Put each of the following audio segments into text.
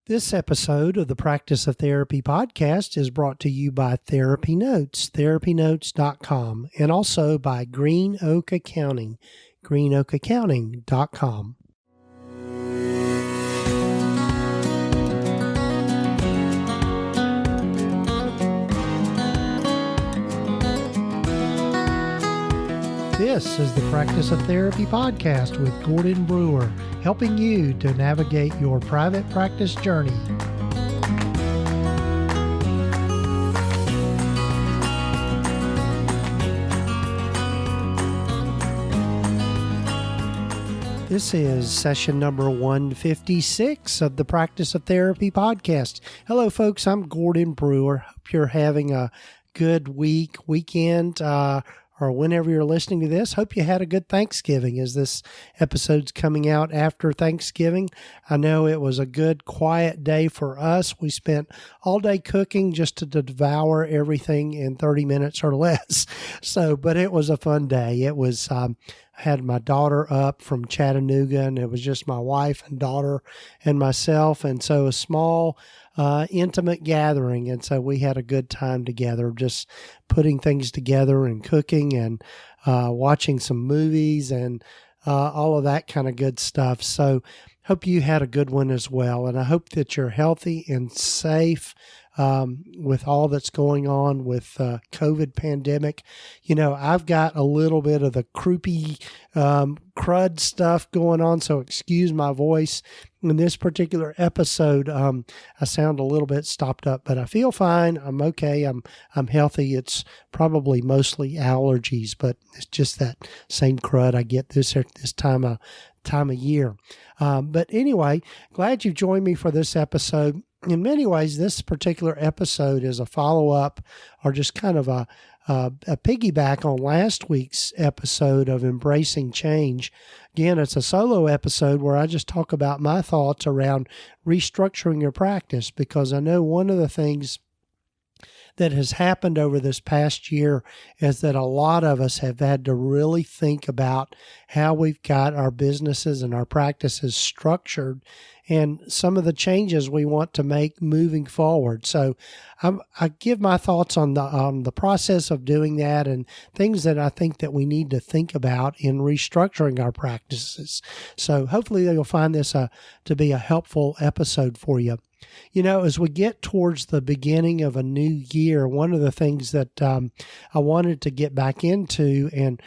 This episode of the Practice of Therapy podcast is brought to you by TherapyNotes, TherapyNotes.com, and also by Green Oak Accounting, GreenOakAccounting.com. This is the Practice of Therapy podcast with Gordon Brewer, helping you to navigate your private practice journey. This is session number 156 of the Practice of Therapy podcast. Hello, folks. I'm Gordon Brewer. Hope you're having a good weekend, or whenever you're listening to this. Hope you had a good Thanksgiving as this episode's coming out after Thanksgiving. I know it was a good, quiet day for us. We spent all day cooking just to devour everything in 30 minutes or less. But it was a fun day. It was, I had my daughter up from Chattanooga, and it was just my wife and daughter and myself. And so a small, intimate gathering. And so we had a good time together, just putting things together and cooking and watching some movies and all of that kind of good stuff. So hope you had a good one as well. And I hope that you're healthy and safe with all that's going on with COVID pandemic. You know, I've got a little bit of the croupy crud stuff going on, so excuse my voice. In this particular episode, I sound a little bit stopped up, but I feel fine. I'm okay. I'm healthy. It's probably mostly allergies, but it's just that same crud I get this time of year. But anyway, glad you joined me for this episode. In many ways, this particular episode is a follow-up or just kind of a piggyback on last week's episode of Embracing Change. Again, it's a solo episode where I just talk about my thoughts around restructuring your practice, because I know one of the things that has happened over this past year is that a lot of us have had to really think about how we've got our businesses and our practices structured and some of the changes we want to make moving forward. So I give my thoughts on the process of doing that and things that I think that we need to think about in restructuring our practices. So hopefully you'll find this to be a helpful episode for you. You know, as we get towards the beginning of a new year, one of the things that I wanted to get back into and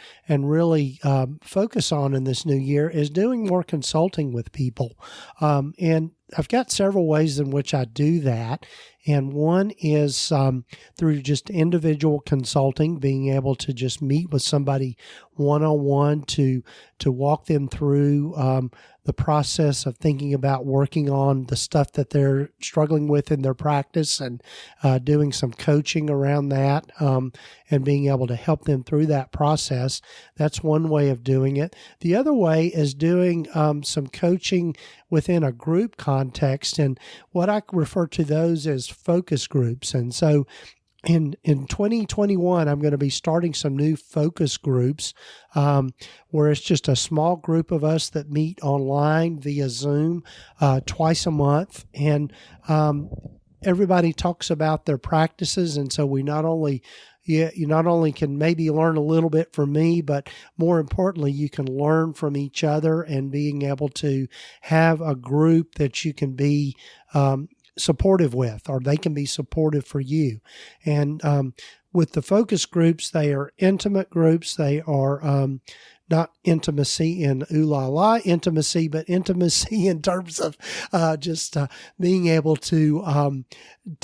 really focus on in this new year is doing more consulting with people. And I've got several ways in which I do that. And one is through just individual consulting, being able to just meet with somebody one-on-one to walk them through the process of thinking about working on the stuff that they're struggling with in their practice and doing some coaching around that and being able to help them through that process. That's one way of doing it. The other way is doing some coaching within a group context, and what I refer to those as focus groups. And so in 2021, I'm going to be starting some new focus groups where it's just a small group of us that meet online via Zoom twice a month. And everybody talks about their practices. And so we you not only can maybe learn a little bit from me, but more importantly, you can learn from each other and being able to have a group that you can be supportive with, or they can be supportive for you. And with the focus groups, they are intimate groups. They are not intimacy in ooh la la intimacy, but intimacy in terms of just being able to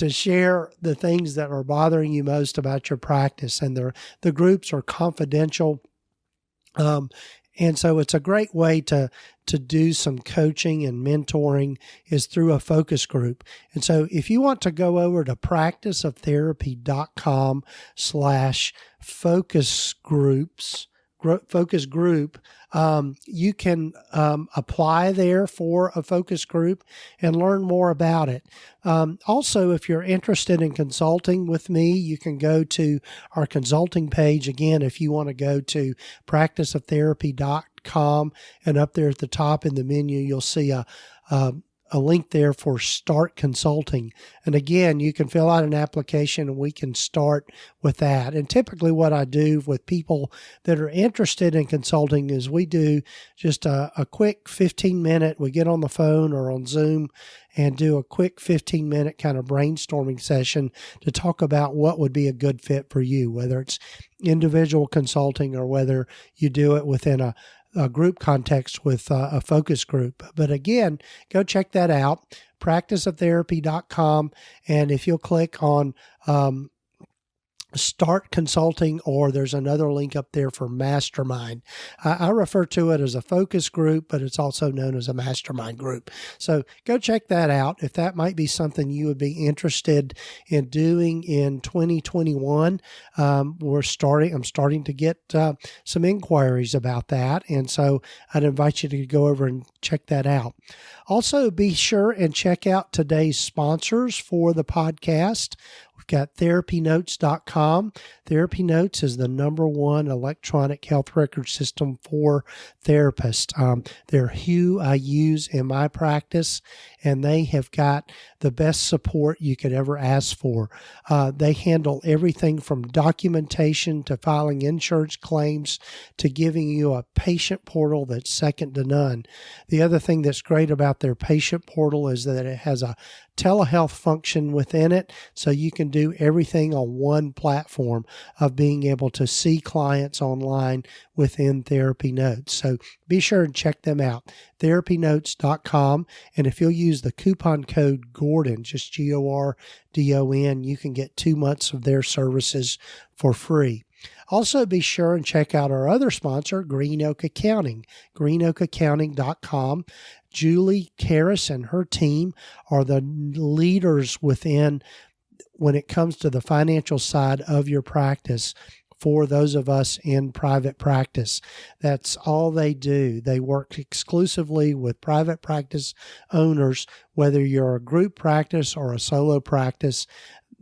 share the things that are bothering you most about your practice. And the groups are confidential. And so it's a great way to do some coaching and mentoring is through a focus group. And so if you want to go over to practiceoftherapy.com/focus group, you can apply there for a focus group and learn more about it. Also, if you're interested in consulting with me, you can go to our consulting page. Again, if you want to go to practiceoftherapy.com, and up there at the top in the menu, you'll see a a link there for Start Consulting. And again, you can fill out an application and we can start with that. And typically what I do with people that are interested in consulting is we do just a quick 15-minute, we get on the phone or on Zoom and do a quick 15-minute kind of brainstorming session to talk about what would be a good fit for you, whether it's individual consulting or whether you do it within a group context with a focus group. But again, go check that out, practiceoftherapy.com. And if you'll click on Start Consulting, or there's another link up there for Mastermind. I refer to it as a focus group, but it's also known as a mastermind group. So go check that out if that might be something you would be interested in doing in 2021. I'm starting to get some inquiries about that, and so I'd invite you to go over and check that out. Also, be sure and check out today's sponsors for the podcast. We've got TherapyNotes.com. TherapyNotes is the #1 electronic health record system for therapists. They're who I use in my practice, and they have got the best support you could ever ask for. They handle everything from documentation to filing insurance claims to giving you a patient portal that's second to none. The other thing that's great about their patient portal is that it has a telehealth function within it, so you can do everything on one platform of being able to see clients online within TherapyNotes. So be sure and check them out, TherapyNotes.com. And if you'll use the coupon code Gordon, just GORDON, you can get 2 months of their services for free. Also, be sure and check out our other sponsor, Green Oak Accounting, greenoakaccounting.com. Julie Karras and her team are the leaders when it comes to the financial side of your practice for those of us in private practice. That's all they do. They work exclusively with private practice owners, whether you're a group practice or a solo practice.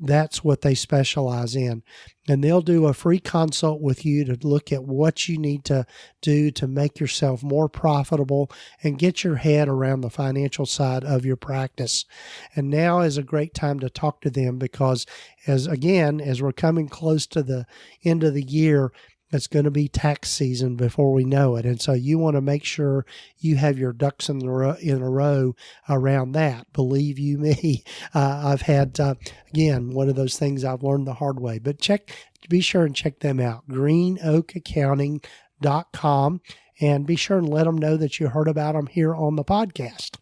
That's what they specialize in. And they'll do a free consult with you to look at what you need to do to make yourself more profitable and get your head around the financial side of your practice. And now is a great time to talk to them because as we're coming close to the end of the year, it's going to be tax season before we know it. And so you want to make sure you have your ducks in a row around that. Believe you me, I've had, one of those things I've learned the hard way. But be sure and check them out, greenoakaccounting.com, and be sure and let them know that you heard about them here on the podcast.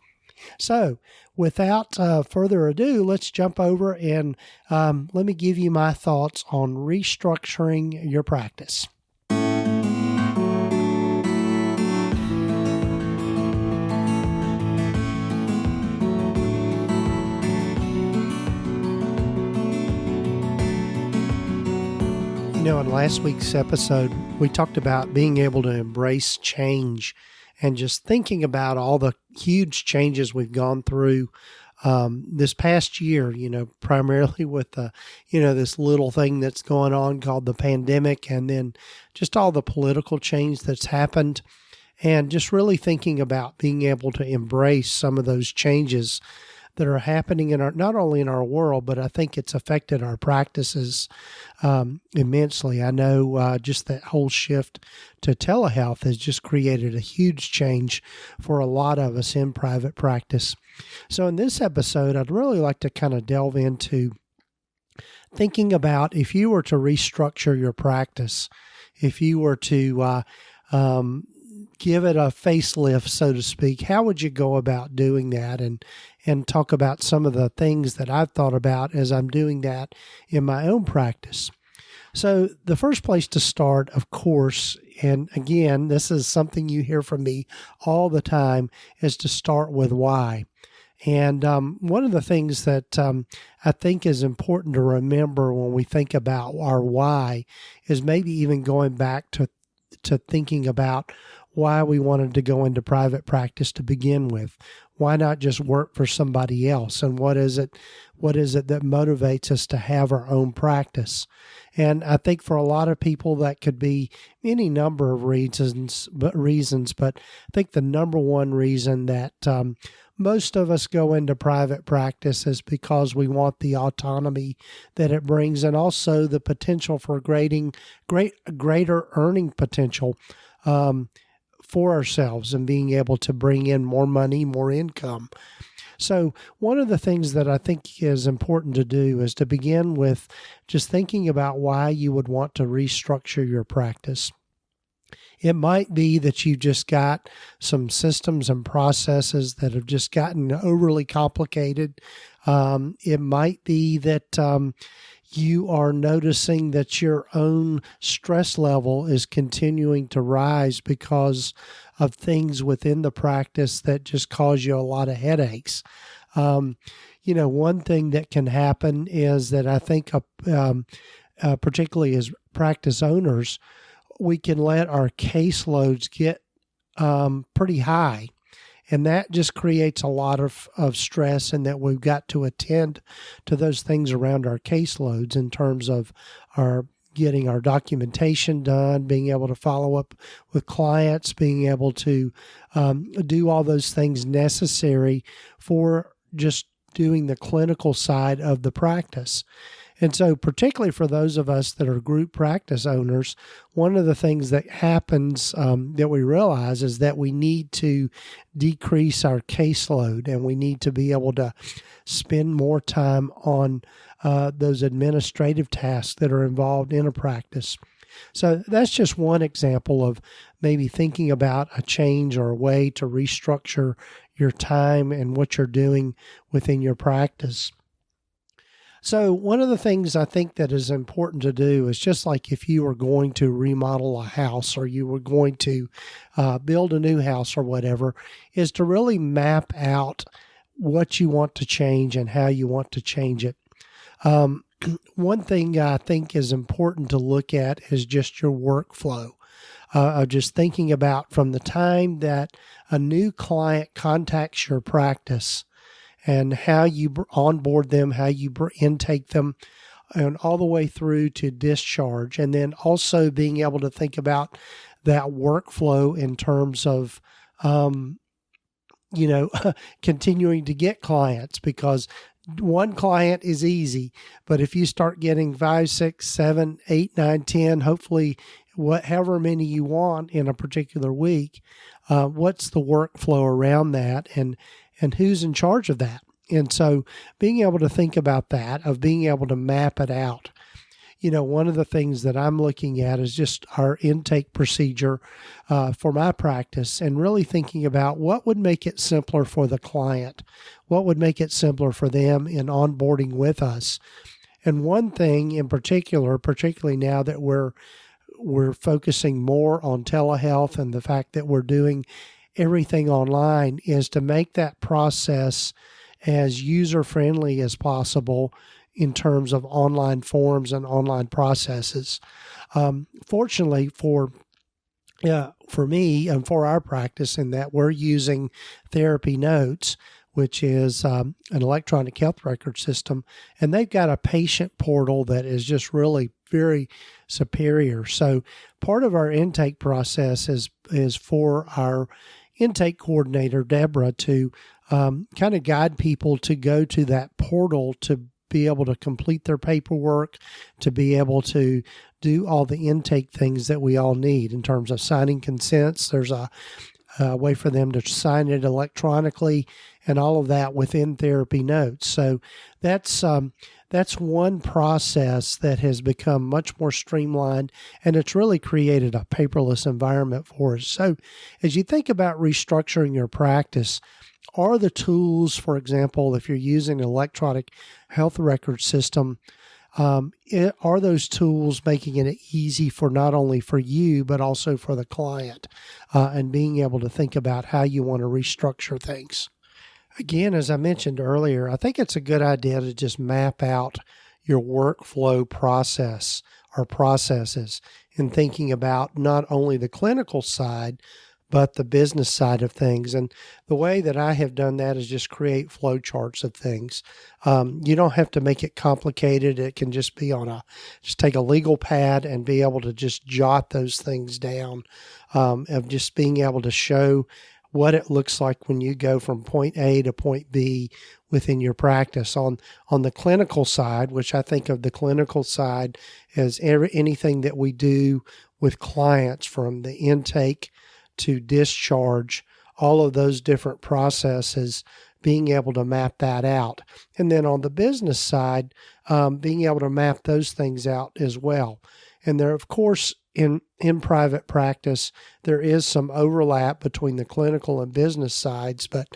So without further ado, let's jump over and let me give you my thoughts on restructuring your practice. In last week's episode, we talked about being able to embrace change and just thinking about all the huge changes we've gone through this past year, primarily with this little thing that's going on called the pandemic, and then just all the political change that's happened, and just really thinking about being able to embrace some of those changes that are happening not only in our world, but I think it's affected our practices immensely. I know just that whole shift to telehealth has just created a huge change for a lot of us in private practice. So in this episode, I'd really like to kind of delve into thinking about if you were to restructure your practice, if you were to give it a facelift, so to speak, how would you go about doing that? And talk about some of the things that I've thought about as I'm doing that in my own practice. So the first place to start, of course, and again, this is something you hear from me all the time, is to start with why. And one of the things that I think is important to remember when we think about our why is maybe even going back to thinking about why we wanted to go into private practice to begin with. why not just work for somebody else? And what is it that motivates us to have our own practice? And I think for a lot of people that could be any number of reasons, but I think the number one reason that most of us go into private practice is because we want the autonomy that it brings, and also the potential for greater earning potential for ourselves, and being able to bring in more money, more income. So one of the things that I think is important to do is to begin with just thinking about why you would want to restructure your practice. It might be that you've just got some systems and processes that have just gotten overly complicated. It might be that you are noticing that your own stress level is continuing to rise because of things within the practice that just cause you a lot of headaches. One thing that can happen is that I think, particularly as practice owners, we can let our caseloads get pretty high. And that just creates a lot of stress, and that we've got to attend to those things around our caseloads in terms of getting our documentation done, being able to follow up with clients, being able to do all those things necessary for just doing the clinical side of the practice. And so particularly for those of us that are group practice owners, one of the things that happens that we realize is that we need to decrease our caseload, and we need to be able to spend more time on those administrative tasks that are involved in a practice. So that's just one example of maybe thinking about a change or a way to restructure your time and what you're doing within your practice. So one of the things I think that is important to do is, just like if you were going to remodel a house, or you were going to build a new house or whatever, is to really map out what you want to change and how you want to change it. One thing I think is important to look at is just your workflow. Of just thinking about from the time that a new client contacts your practice, and how you onboard them, how you intake them, and all the way through to discharge. And then also being able to think about that workflow in terms of, continuing to get clients, because one client is easy, but if you start getting 5, 6, 7, 8, 9, 10, hopefully however many you want in a particular week, what's the workflow around that, and who's in charge of that? And so being able to think about that, of being able to map it out. One of the things that I'm looking at is just our intake procedure for my practice, and really thinking about what would make it simpler for the client, what would make it simpler for them in onboarding with us. And one thing in particular, particularly now that we're focusing more on telehealth and the fact that we're doing everything online, is to make that process as user-friendly as possible in terms of online forms and online processes. Fortunately for me and for our practice, in that we're using TherapyNotes, which is an electronic health record system, and they've got a patient portal that is just really very superior. So part of our intake process is for our intake coordinator, Deborah, to kind of guide people to go to that portal to be able to complete their paperwork, to be able to do all the intake things that we all need in terms of signing consents. There's a way for them to sign it electronically, and all of that within TherapyNotes. So that's one process that has become much more streamlined, and it's really created a paperless environment for us. So as you think about restructuring your practice, are the tools, for example, if you're using an electronic health record system, are those tools making it easy for not only for you, but also for the client, and being able to think about how you want to restructure things? Again, as I mentioned earlier, I think it's a good idea to just map out your workflow process or processes in thinking about not only the clinical side, but the business side of things. And the way that I have done that is just create flow charts of things. You don't have to make it complicated. It can just be just take a legal pad and be able to just jot those things down, of just being able to show what it looks like when you go from point A to point B within your practice. On the clinical side, which I think of the clinical side as anything that we do with clients, from the intake to discharge, all of those different processes, being able to map that out. And then on the business side, being able to map those things out as well. And there, of course, in private practice, there is some overlap between the clinical and business sides. But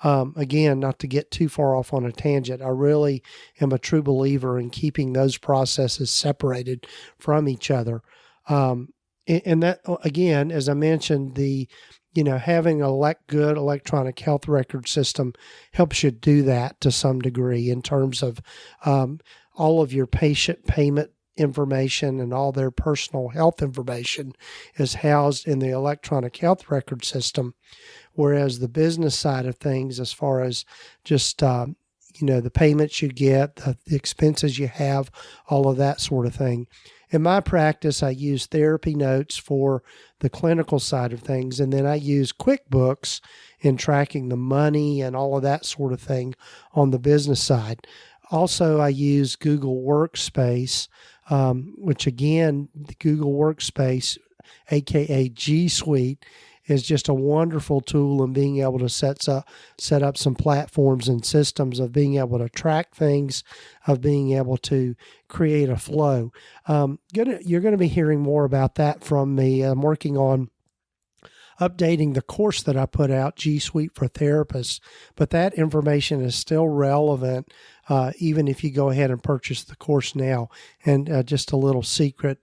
again, not to get too far off on a tangent, I really am a true believer in keeping those processes separated from each other. And that, again, as I mentioned, having a good electronic health record system helps you do that to some degree, in terms of all of your patient payment information and all their personal health information is housed in the electronic health record system. Whereas the business side of things, as far as just, the payments you get, the expenses you have, all of that sort of thing. In my practice, I use TherapyNotes for the clinical side of things, and then I use QuickBooks in tracking the money and all of that sort of thing on the business side. Also, I use Google Workspace, which again, the Google Workspace, aka G Suite, is just a wonderful tool in being able to set up some platforms and systems, of being able to track things, of being able to create a flow. You're going to be hearing more about that from me. I'm working on updating the course that I put out, G Suite for Therapists, but that information is still relevant even if you go ahead and purchase the course now. And just a little secret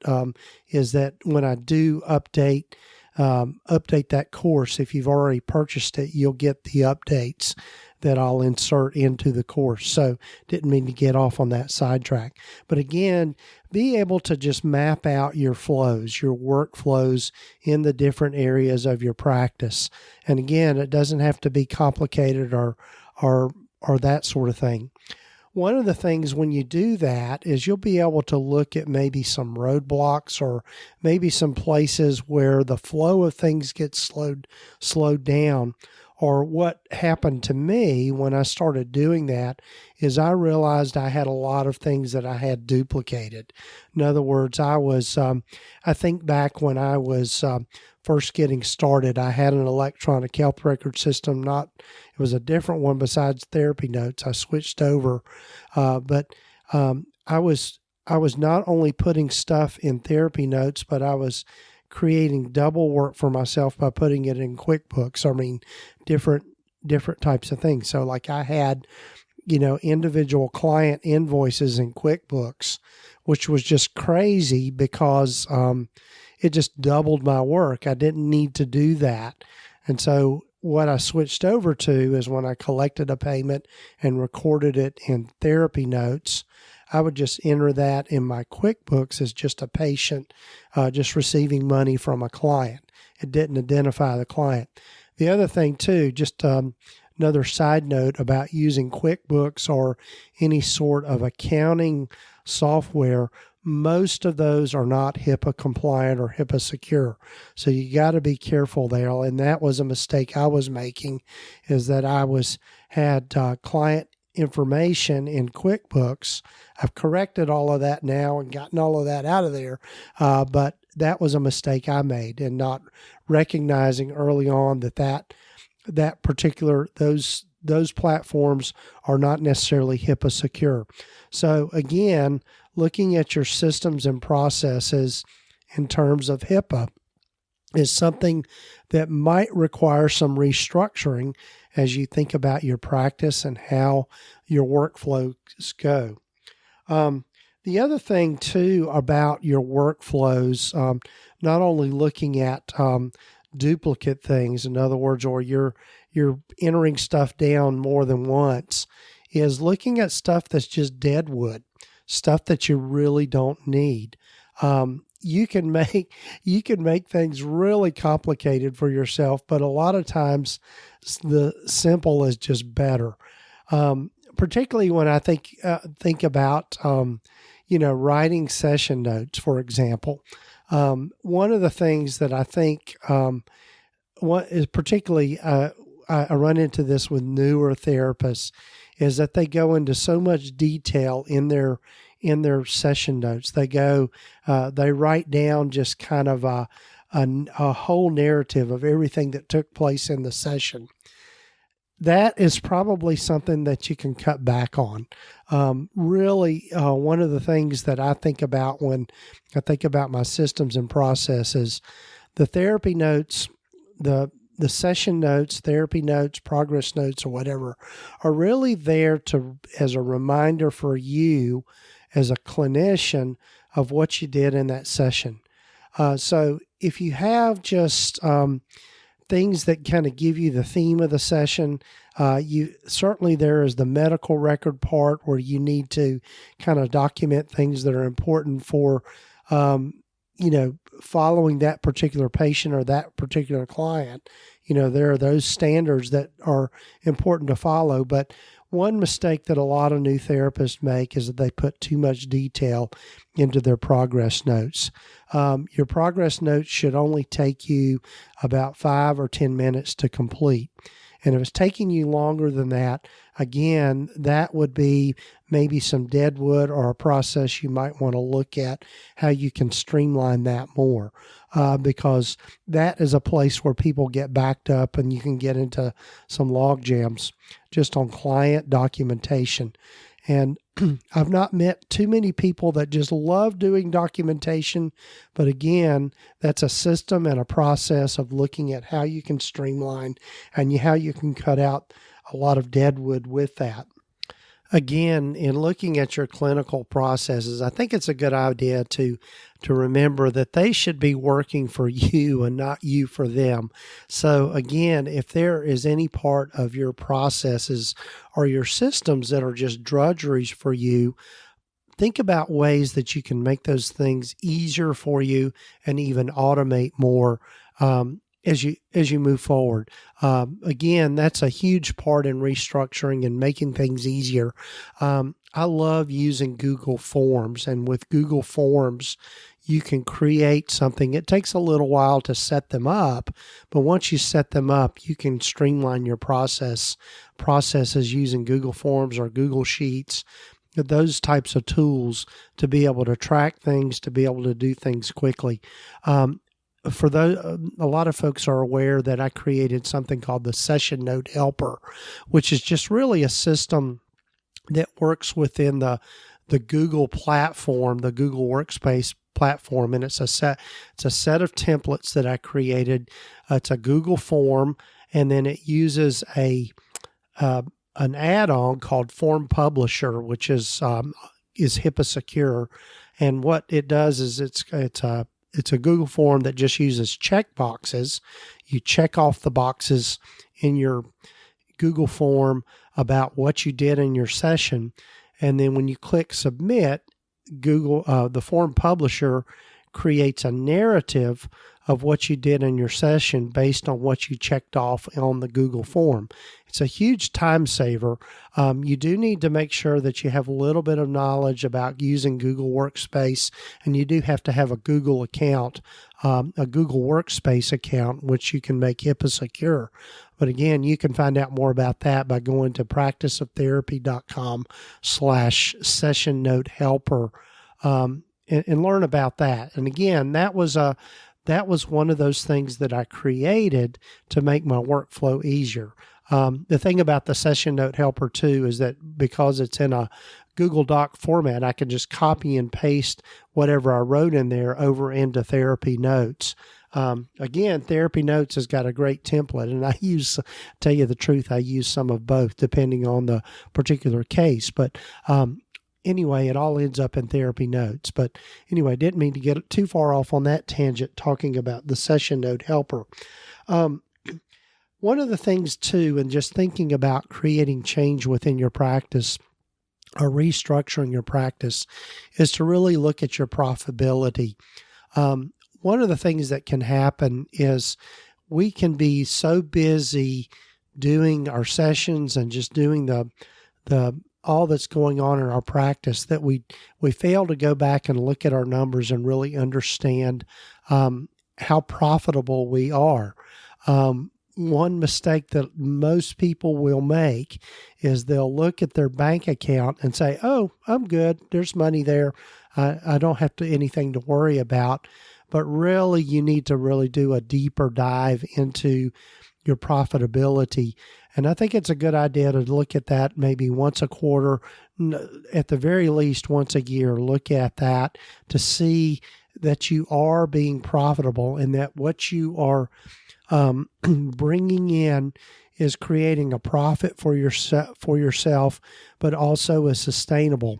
is that when I do update that course, if you've already purchased it, you'll get the updates that I'll insert into the course. So didn't mean to get off on that sidetrack. But again, be able to just map out your flows, your workflows in the different areas of your practice. And again, it doesn't have to be complicated or that sort of thing. One of the things when you do that is you'll be able to look at maybe some roadblocks, or maybe some places where the flow of things gets slowed down. Or what happened to me when I started doing that is I realized I had a lot of things that I had duplicated. In other words, I think back when I was first getting started, I had an electronic health record system. It was a different one besides TherapyNotes. I switched over, but I was not only putting stuff in TherapyNotes, but I was creating double work for myself by putting it in QuickBooks. I mean, different types of things. So like I had, individual client invoices in QuickBooks, which was just crazy because it just doubled my work. I didn't need to do that. And so what I switched over to is when I collected a payment and recorded it in TherapyNotes, I would just enter that in my QuickBooks as just a patient just receiving money from a client. It didn't identify the client. The other thing too, just another side note about using QuickBooks or any sort of accounting software, most of those are not HIPAA compliant or HIPAA secure. So you got to be careful there. And that was a mistake I was making, is that I had client information in QuickBooks. I've corrected all of that now and gotten all of that out of there. But that was a mistake I made, in not recognizing early on that particular, those platforms are not necessarily HIPAA secure. So again, looking at your systems and processes in terms of HIPAA is something that might require some restructuring as you think about your practice and how your workflows go. The other thing too about your workflows, not only looking at duplicate things, in other words, or you're entering stuff down more than once, is looking at stuff that's just dead wood, stuff that you really don't need. you can make things really complicated for yourself, but a lot of times the simple is just better. Particularly when I think about writing session notes, for example. One of the things that I think what is particularly I run into this with newer therapists is that they go into so much detail in their session notes. They write down just kind of a whole narrative of everything that took place in the session. That is probably something that you can cut back on. Really, one of the things that I think about when I think about my systems and processes, the therapy notes, the session notes, therapy notes, progress notes, or whatever, are really there as a reminder for you as a clinician of what you did in that session. So if you have just things that kind of give you the theme of the session, there is the medical record part where you need to kind of document things that are important for following that particular patient or that particular client. There are those standards that are important to follow, but one mistake that a lot of new therapists make is that they put too much detail into their progress notes. Your progress notes should only take you about 5 or 10 minutes to complete. And if it's taking you longer than that, again, that would be maybe some dead wood or a process you might want to look at how you can streamline that more. Because that is a place where people get backed up and you can get into some log jams just on client documentation. And I've not met too many people that just love doing documentation, but again, that's a system and a process of looking at how you can streamline and how you can cut out a lot of deadwood with that. Again, in looking at your clinical processes, I think it's a good idea to remember that they should be working for you and not you for them. So again, if there is any part of your processes or your systems that are just drudgeries for you, think about ways that you can make those things easier for you and even automate more as you move forward. Again, that's a huge part in restructuring and making things easier. I love using Google Forms, and with Google Forms, you can create something. It takes a little while to set them up, but once you set them up, you can streamline your processes using Google Forms or Google Sheets, those types of tools to be able to track things, to be able to do things quickly. For those, a lot of folks are aware that I created something called the Session Note Helper, which is just really a system that works within the Google platform, the Google Workspace platform, and it's a set of templates that I created. It's a Google form, and then it uses an add-on called Form Publisher, which is HIPAA secure, and what it does is it's a Google form that just uses check boxes. You check off the boxes in your Google form about what you did in your session. And then when you click submit, the form publisher creates a narrative of what you did in your session based on what you checked off on the Google form. It's a huge time saver. You do need to make sure that you have a little bit of knowledge about using Google Workspace, and you do have to have a Google account, a Google Workspace account, which you can make HIPAA secure. But again, you can find out more about that by going to practiceoftherapy.com/session note helper and learn about that. And again, that was one of those things that I created to make my workflow easier. The thing about the Session Note Helper too is that because it's in a Google Doc format, I can just copy and paste whatever I wrote in there over into TherapyNotes. Again, TherapyNotes has got a great template, and tell you the truth, I use some of both depending on the particular case. But anyway, it all ends up in TherapyNotes. But anyway, didn't mean to get too far off on that tangent talking about the Session Note Helper. One of the things too, and just thinking about creating change within your practice or restructuring your practice, is to really look at your profitability. One of the things that can happen is we can be so busy doing our sessions and just doing the all that's going on in our practice that we fail to go back and look at our numbers and really understand how profitable we are. One mistake that most people will make is they'll look at their bank account and say, "Oh, I'm good. There's money there. I don't have anything to worry about." But really, you need to really do a deeper dive into your profitability. And I think it's a good idea to look at that maybe once a quarter, at the very least once a year. Look at that to see that you are being profitable and that what you are bringing in is creating a profit for yourself, but also is sustainable.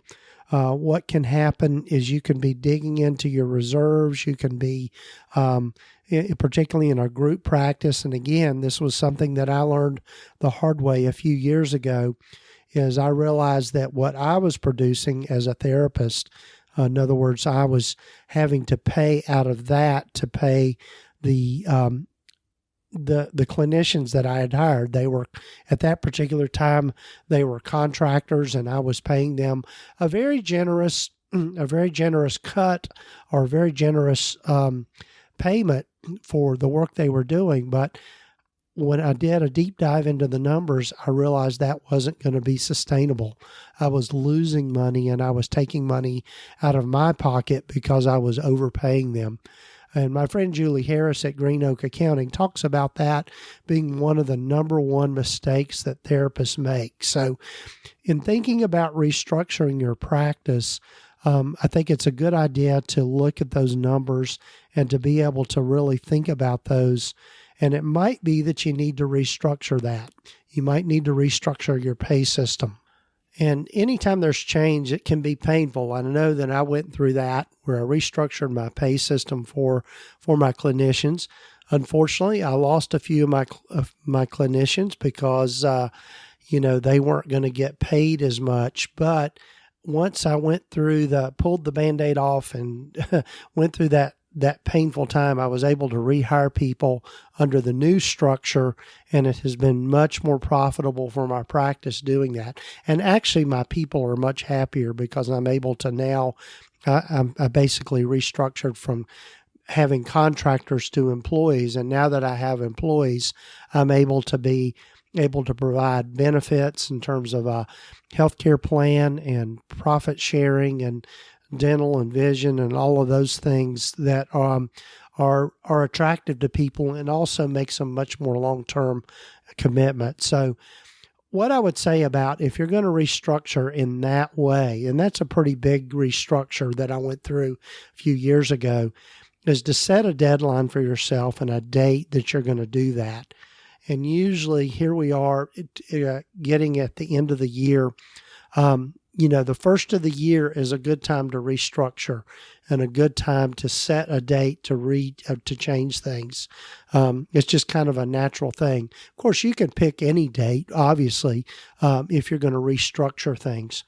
What can happen is you can be digging into your reserves. You can be, particularly in our group practice. And again, this was something that I learned the hard way a few years ago, is I realized that what I was producing as a therapist, in other words, I was having to pay out of that to pay the clinicians that I had hired. They were, at that particular time, they were contractors, and I was paying them a very generous cut or a very generous payment for the work they were doing. But when I did a deep dive into the numbers, I realized that wasn't going to be sustainable. I was losing money, and I was taking money out of my pocket because I was overpaying them. And my friend Julie Harris at Green Oak Accounting talks about that being one of the number one mistakes that therapists make. So in thinking about restructuring your practice, I think it's a good idea to look at those numbers and to be able to really think about those. And it might be that you need to restructure that. You might need to restructure your pay system. And anytime there's change, it can be painful. I know that I went through that where I restructured my pay system for my clinicians. Unfortunately, I lost a few of my clinicians because, they weren't going to get paid as much. But once I pulled the Band-Aid off and went through that painful time, I was able to rehire people under the new structure, and it has been much more profitable for my practice doing that. And actually, my people are much happier because I'm able to now, I basically restructured from having contractors to employees. And now that I have employees, I'm able to provide benefits in terms of a healthcare plan and profit sharing and dental and vision and all of those things that are attractive to people and also makes them much more long-term commitment. So what I would say about if you're going to restructure in that way, and that's a pretty big restructure that I went through a few years ago, is to set a deadline for yourself and a date that you're going to do that. And usually here we are getting at the end of the year. The first of the year is a good time to restructure and a good time to set a date to change things. It's just kind of a natural thing. Of course, you can pick any date, obviously, if you're going to restructure things.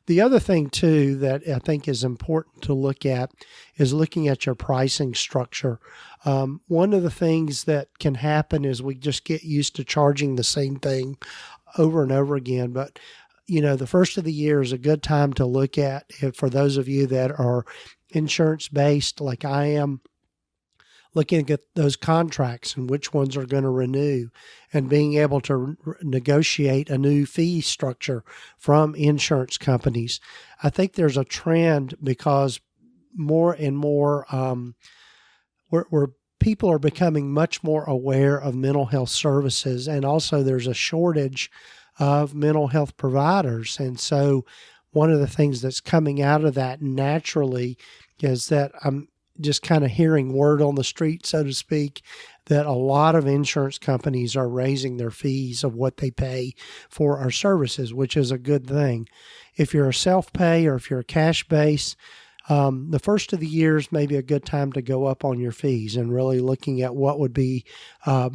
The other thing, too, that I think is important to look at is looking at your pricing structure. One of the things that can happen is we just get used to charging the same thing over and over again. But, the first of the year is a good time to look at, for those of you that are insurance-based like I am, looking at those contracts and which ones are going to renew and being able to negotiate a new fee structure from insurance companies. I think there's a trend because more and more where people are becoming much more aware of mental health services, and also there's a shortage of mental health providers. And so one of the things that's coming out of that naturally is that I'm just kind of hearing word on the street, so to speak, that a lot of insurance companies are raising their fees of what they pay for our services, which is a good thing. If you're a self-pay or if you're a cash base, the first of the year is maybe a good time to go up on your fees and really looking at what would be a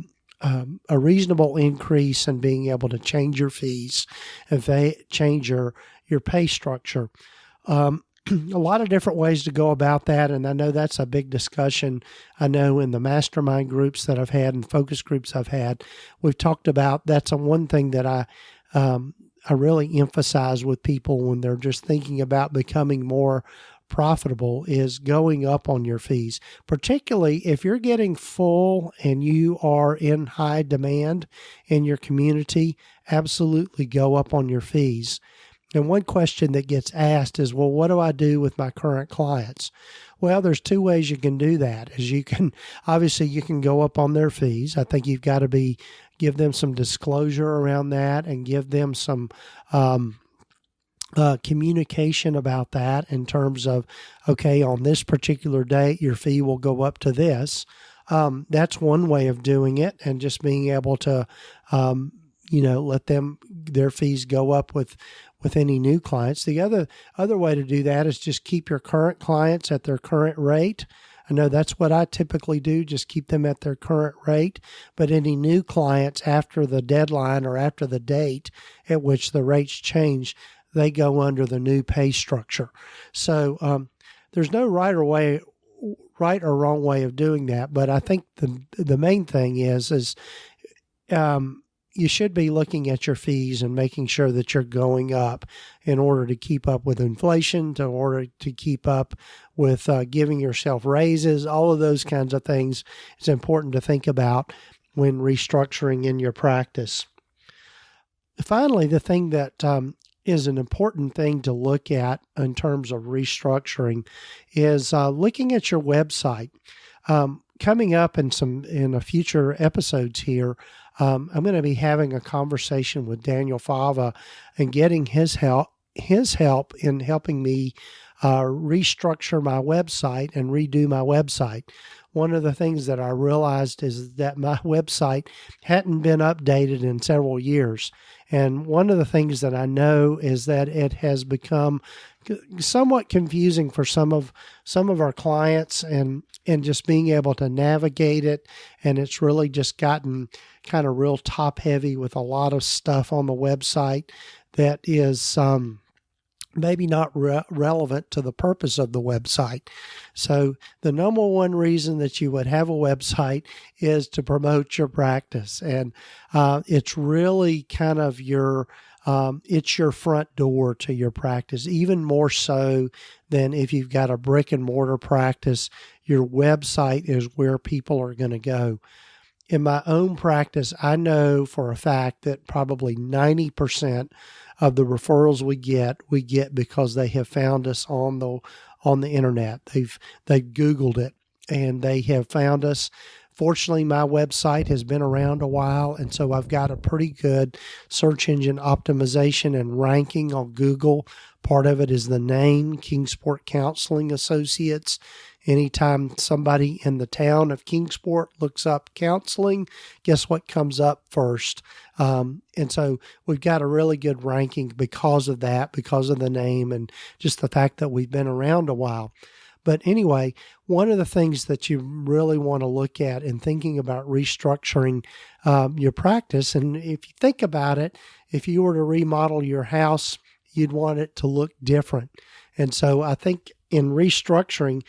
reasonable increase and being able to change your fees and change your pay structure. a lot of different ways to go about that. And I know that's a big discussion. I know in the mastermind groups that I've had and focus groups I've had, we've talked about that's one thing that I really emphasize with people when they're just thinking about becoming more profitable is going up on your fees, particularly if you're getting full and you are in high demand in your community. Absolutely go up on your fees. And one question that gets asked is, well, what do I do with my current clients? Well, there's two ways you can do that. Is you can go up on their fees. I think you've got to give them some disclosure around that and give them some communication about that in terms of, okay, on this particular date, your fee will go up to this. That's one way of doing it, and just being able to, let their fees go up with any new clients. The other way to do that is just keep your current clients at their current rate. I know that's what I typically do, just keep them at their current rate. But any new clients after the deadline or after the date at which the rates change, they go under the new pay structure. So there's no right or wrong way of doing that. But I think the main thing is you should be looking at your fees and making sure that you're going up in order to keep up with inflation, in order to keep up with giving yourself raises, all of those kinds of things. It's important to think about when restructuring in your practice. Finally, the thing that is an important thing to look at in terms of restructuring is looking at your website. Coming up in a future episodes here, I'm going to be having a conversation with Daniel Fava and getting his help in helping me restructure my website and redo my website. One of the things that I realized is that my website hadn't been updated in several years. And one of the things that I know is that it has become somewhat confusing for some of our clients and just being able to navigate it. And it's really just gotten kind of real top heavy with a lot of stuff on the website that is maybe not relevant to the purpose of the website. So the number one reason that you would have a website is to promote your practice. And it's really kind of it's your front door to your practice, even more so than if you've got a brick and mortar practice. Your website is where people are going to go. In my own practice, I know for a fact that probably 90% of the referrals we get because they have found us on the internet. They've Googled it and they have found us. Fortunately, my website has been around a while, and so I've got a pretty good search engine optimization and ranking on Google. Part of it is the name, Kingsport Counseling Associates. Anytime somebody in the town of Kingsport looks up counseling, guess what comes up first? And so we've got a really good ranking because of that, because of the name and just the fact that we've been around a while. But anyway, one of the things that you really want to look at in thinking about restructuring your practice, and if you think about it, if you were to remodel your house, you'd want it to look different. And so I think in restructuring,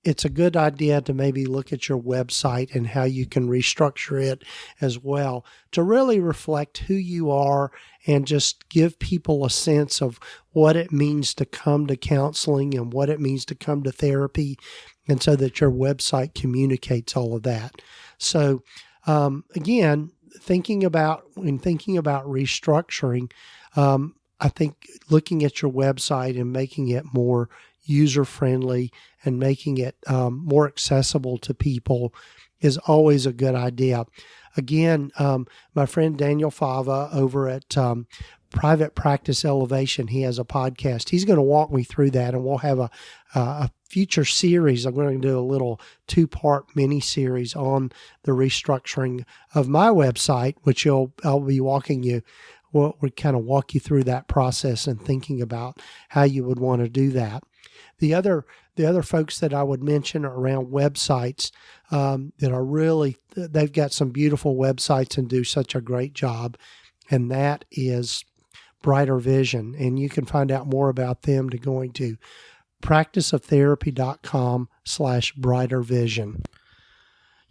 it's a good idea to maybe look at your website and how you can restructure it as well to really reflect who you are and just give people a sense of what it means to come to counseling and what it means to come to therapy, and so that your website communicates all of that. So again, thinking about restructuring, I think looking at your website and making it more user-friendly and making it more accessible to people is always a good idea. Again, my friend Daniel Fava over at Private Practice Elevation, he has a podcast. He's going to walk me through that, and we'll have a future series. I'm going to do a little 2-part mini-series on the restructuring of my website, which I'll be walking you. We'll kind of walk you through that process and thinking about how you would want to do that. The other folks that I would mention are around websites that are really, they've got some beautiful websites and do such a great job, and that is Brighter Vision. And you can find out more about them to going to practiceoftherapy.com/brightervision.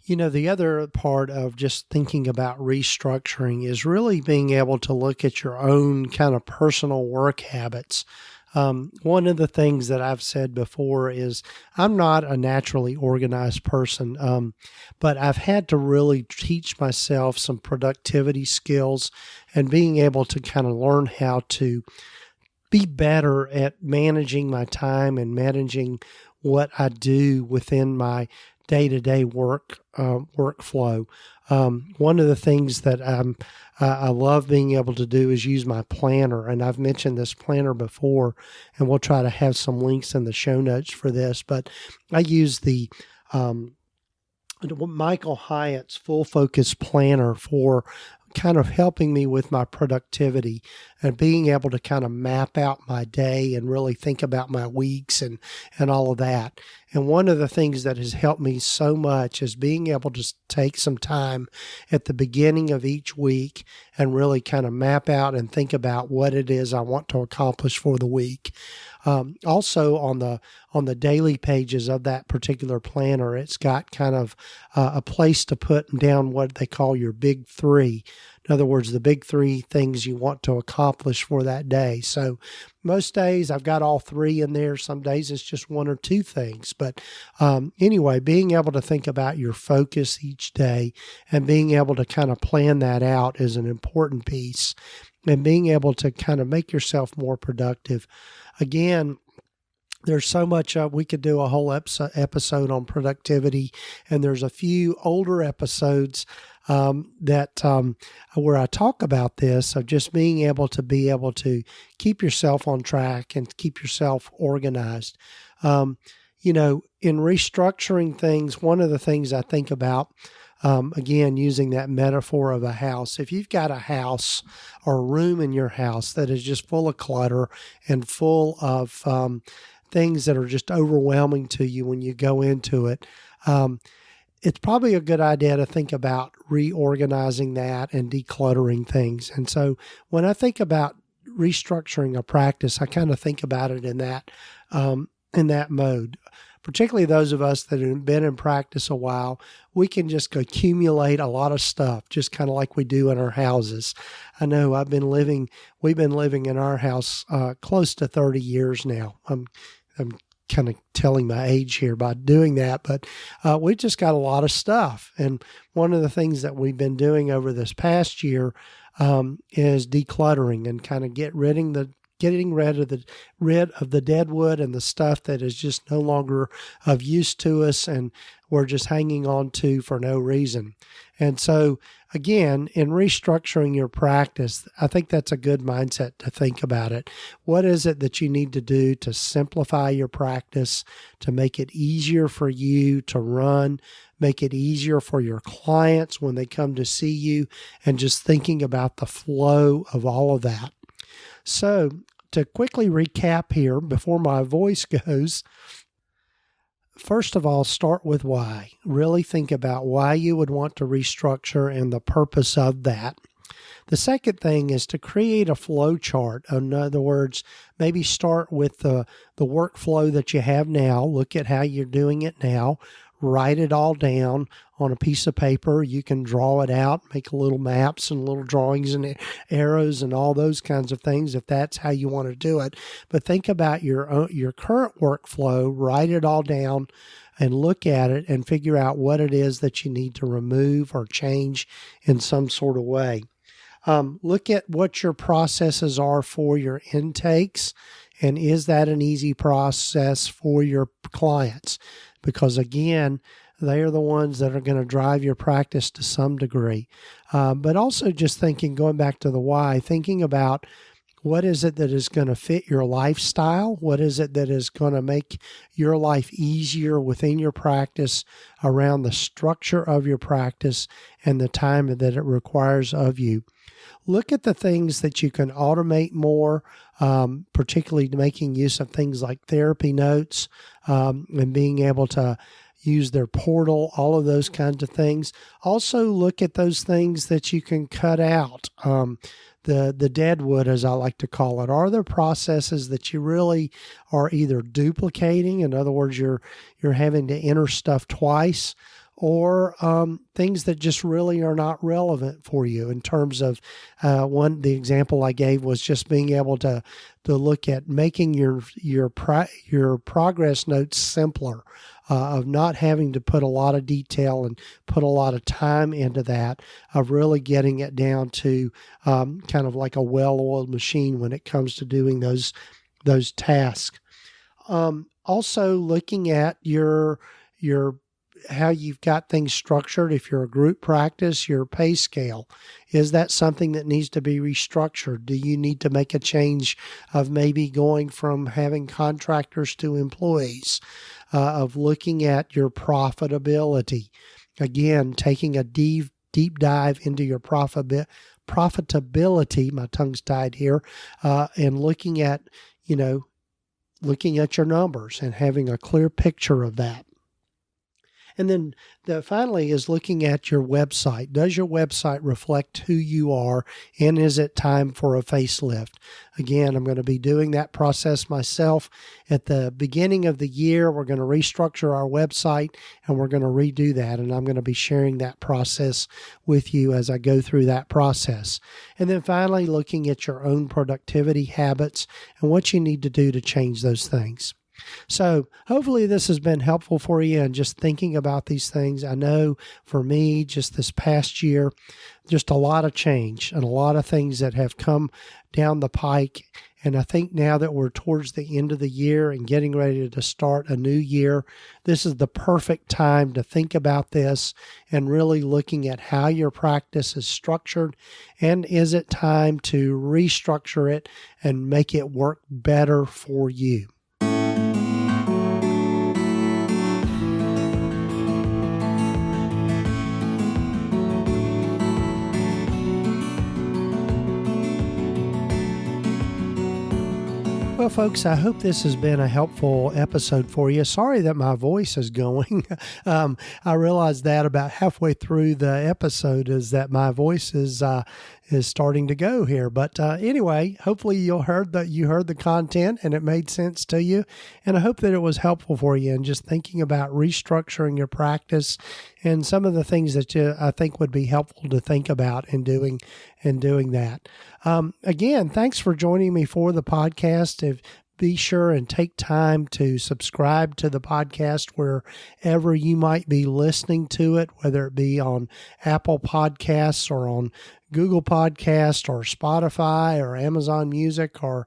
The other part of just thinking about restructuring is really being able to look at your own kind of personal work habits. One of the things that I've said before is I'm not a naturally organized person, but I've had to really teach myself some productivity skills and being able to kind of learn how to be better at managing my time and managing what I do within my day-to-day workflow. One of the things that I love being able to do is use my planner, and I've mentioned this planner before, and we'll try to have some links in the show notes for this, but I use the Michael Hyatt's Full Focus Planner for kind of helping me with my productivity and being able to kind of map out my day and really think about my weeks and all of that. And one of the things that has helped me so much is being able to take some time at the beginning of each week and really kind of map out and think about what it is I want to accomplish for the week. Also on the daily pages of that particular planner, it's got kind of a place to put down what they call your big three. In other words, the big three things you want to accomplish for that day. So most days I've got all three in there. Some days it's just one or two things. But anyway, being able to think about your focus each day and being able to kind of plan that out is an important piece, and being able to kind of make yourself more productive. Again, there's so much, we could do a whole episode on productivity, and there's a few older episodes where I talk about this, of just being able to keep yourself on track and keep yourself organized. In restructuring things, one of the things I think about, again, using that metaphor of a house, if you've got a house or a room in your house that is just full of clutter and full of things that are just overwhelming to you when you go into it, it's probably a good idea to think about reorganizing that and decluttering things. And so when I think about restructuring a practice, I kind of think about it in that mode. Particularly those of us that have been in practice a while, we can just accumulate a lot of stuff, just kind of like we do in our houses. I know we've been living in our house close to 30 years now. I'm kind of telling my age here by doing that, but we just got a lot of stuff. And one of the things that we've been doing over this past year is decluttering and kind of getting rid of the dead wood and the stuff that is just no longer of use to us and we're just hanging on to for no reason. And so again, in restructuring your practice, I think that's a good mindset to think about it. What is it that you need to do to simplify your practice, to make it easier for you to run, make it easier for your clients when they come to see you, and just thinking about the flow of all of that. So to quickly recap here before my voice goes, first of all, start with why. Really think about why you would want to restructure and the purpose of that. The second thing is to create a flow chart. In other words, maybe start with the workflow that you have now. Look at how you're doing it now. Write it all down on a piece of paper. You can draw it out, make little maps and little drawings and arrows and all those kinds of things if that's how you want to do it. But think about your current workflow, write it all down and look at it and figure out what it is that you need to remove or change in some sort of way. Look at what your processes are for your intakes, and is that an easy process for your clients? Because again, they are the ones that are going to drive your practice to some degree. But also just going back to the why, thinking about what is it that is going to fit your lifestyle? What is it that is going to make your life easier within your practice around the structure of your practice and the time that it requires of you? Look at the things that you can automate more, particularly making use of things like TherapyNotes and being able to use their portal, all of those kinds of things. Also look at those things that you can cut out. the dead wood, as I like to call it? Are there processes that you really are either duplicating, in other words, you're having to enter stuff twice, or things that just really are not relevant for you in terms of the example I gave was just being able to look at making your progress notes simpler, of not having to put a lot of detail and put a lot of time into that, of really getting it down to kind of like a well-oiled machine when it comes to doing those tasks. Also looking at your how you've got things structured. If you're a group practice, your pay scale, is that something that needs to be restructured? Do you need to make a change of maybe going from having contractors to employees, of looking at your profitability? Again, taking a deep dive into your profitability, my tongue's tied here, and looking at your numbers and having a clear picture of that. And then finally is looking at your website. Does your website reflect who you are, and is it time for a facelift? Again, I'm going to be doing that process myself. At the beginning of the year, we're going to restructure our website, and we're going to redo that, and I'm going to be sharing that process with you as I go through that process. And then finally, looking at your own productivity habits and what you need to do to change those things. So hopefully this has been helpful for you and just thinking about these things. I know for me, just this past year, just a lot of change and a lot of things that have come down the pike. And I think now that we're towards the end of the year and getting ready to start a new year, this is the perfect time to think about this and really looking at how your practice is structured, and is it time to restructure it and make it work better for you. Well, folks, I hope this has been a helpful episode for you. Sorry that my voice is going. I realized that about halfway through the episode is that my voice is starting to go here. But anyway, hopefully you heard the content and it made sense to you. And I hope that it was helpful for you in just thinking about restructuring your practice and some of the things that I think would be helpful to think about in doing that. Again, thanks for joining me for the podcast. Be sure and take time to subscribe to the podcast wherever you might be listening to it, whether it be on Apple Podcasts or on Google Podcast or Spotify or Amazon Music or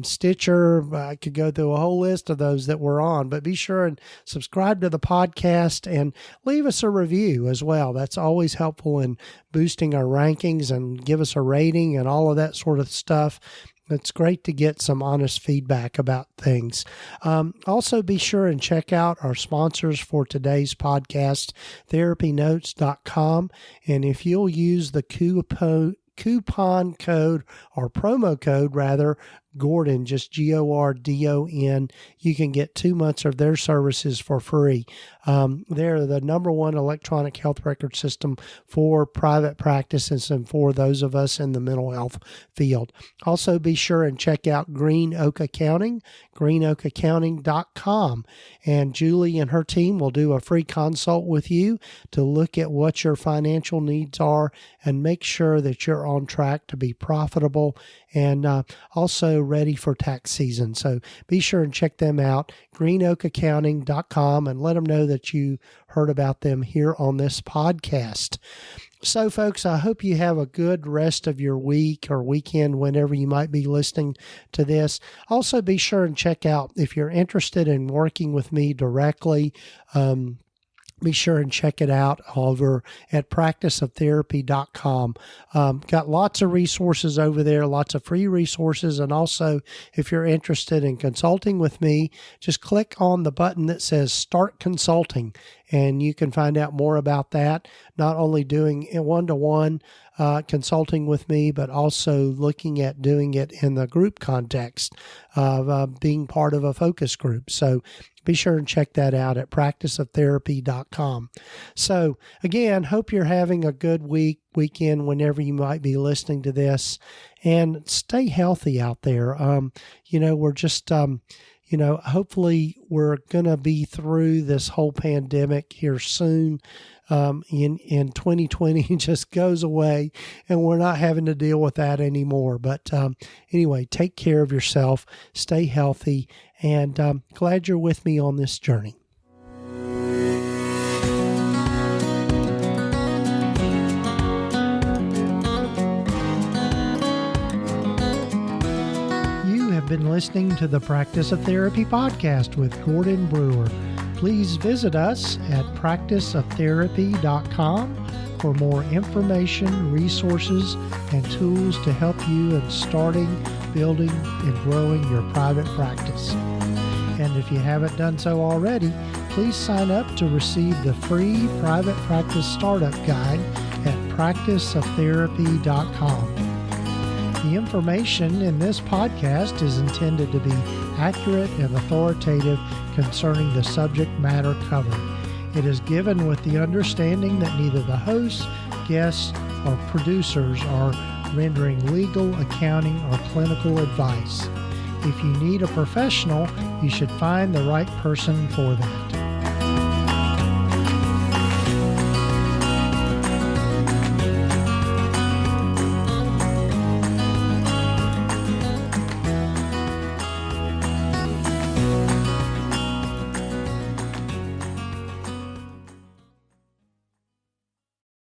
Stitcher. I could go through a whole list of those that we're on, but be sure and subscribe to the podcast and leave us a review as well. That's always helpful in boosting our rankings, and give us a rating and all of that sort of stuff. It's great to get some honest feedback about things. Also, be sure and check out our sponsors for today's podcast, TherapyNotes.com. And if you'll use the coupon code, or promo code rather, Gordon, just Gordon, you can get 2 months of their services for free. They're the number one electronic health record system for private practices and for those of us in the mental health field. Also, be sure and check out Green Oak Accounting, greenoakaccounting.com. And Julie and her team will do a free consult with you to look at what your financial needs are and make sure that you're on track to be profitable and also ready for tax season. So be sure and check them out, greenoakaccounting.com, and let them know that you heard about them here on this podcast. So, folks, I hope you have a good rest of your week or weekend whenever you might be listening to this. Also, be sure and check out, if you're interested in working with me directly, be sure and check it out over at practiceoftherapy.com. Got lots of resources over there, lots of free resources. And also, if you're interested in consulting with me, just click on the button that says Start Consulting, and you can find out more about that. Not only doing one-to-one consulting with me, but also looking at doing it in the group context of being part of a focus group. So be sure and check that out at practiceoftherapy.com. So again, hope you're having a good weekend whenever you might be listening to this, and stay healthy out there. We're just, hopefully we're going to be through this whole pandemic here soon. In 2020 just goes away and we're not having to deal with that anymore. But anyway, take care of yourself, stay healthy, and glad you're with me on this journey. You have been listening to the Practice of Therapy podcast with Gordon Brewer. Please visit us at practiceoftherapy.com for more information, resources, and tools to help you in starting, building, and growing your private practice. And if you haven't done so already, please sign up to receive the free private practice startup guide at practiceoftherapy.com. The information in this podcast is intended to be accurate and authoritative concerning the subject matter covered. It is given with the understanding that neither the hosts, guests, or producers are rendering legal, accounting, or clinical advice. If you need a professional, you should find the right person for that.